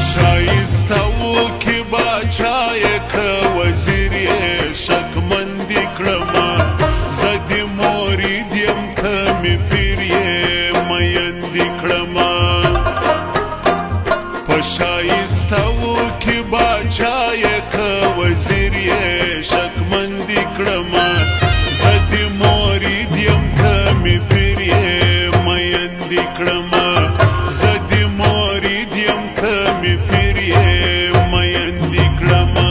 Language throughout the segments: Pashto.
شایسته‌و کې باچایې که وزیر یې شکمندي کړمه زه دې مرید یم ته مې پیر یې میندې کړمه په شایسته‌و کې باچایې که وزیر یې شکمندي کړمه زه دې مرید یم ته مې پیر یې میندې کړمه زه دې مرید یم ته مې پیر یې میندې کړمه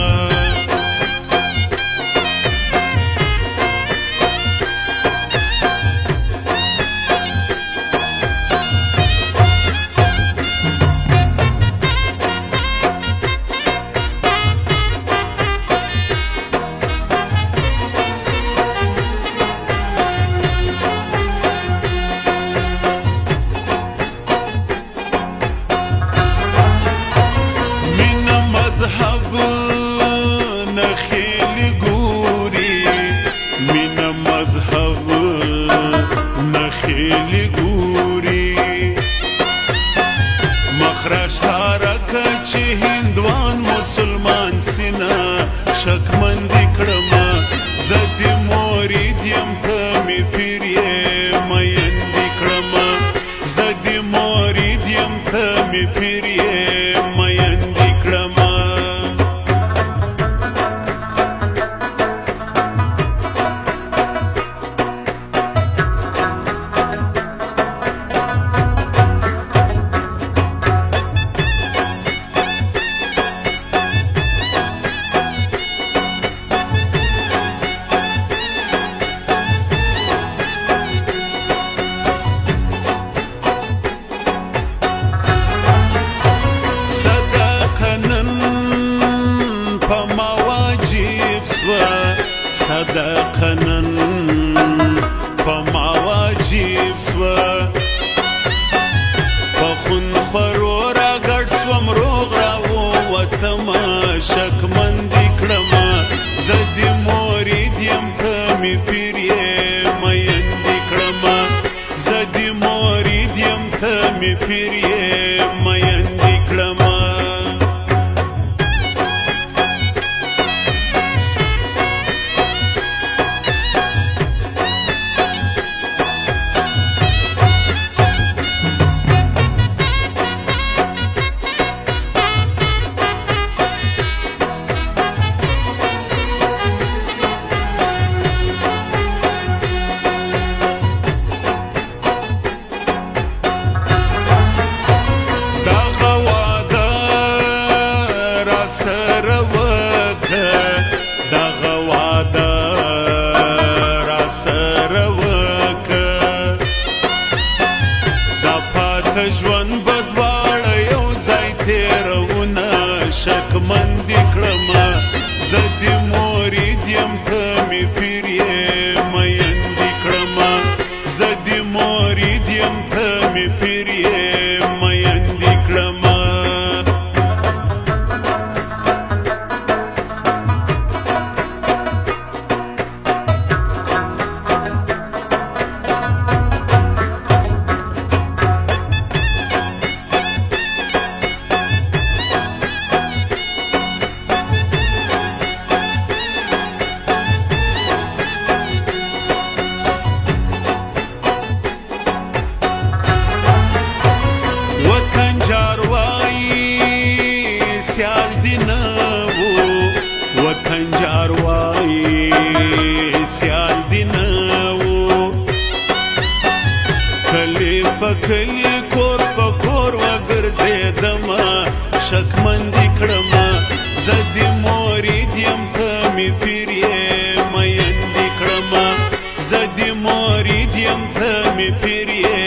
مذهب نخیل ګوري مینه مذهب نخیل ګوري مخرج حرکه چې هندوان مسلمان سینه شکمندي کړمه زه دې مرید یم ته مې پیر یې میندې کړمه زه دې مرید یم ته مې پیر یې میندې کړمه صدقه نن په ما واجب سوه په خون خورو راګډ سوم روغ راووتمه شکمندي کړمه زه دې مرید یم ته مې پیر یې میندې کړمه زه دې مرید یم ته مې پیر یې میندې کړمه دغه واده راسره وکړه دا پاته ژوند به دواړه یو ځای تېروونه شکمندي کړمه زه دې مرید یم ته مې پیر یې میندې کړمه زه دې مرید یم ته مې پیر یې میندې کړمه سیال دی نو وطن جاروایی سیال دی نو کلی پا کلی کور پا کور وگرزیدما شکمندی کړمه زه دې مرید یم ته مې پیر یې میندې کړمه زه دې مرید یم ته مې پیر یې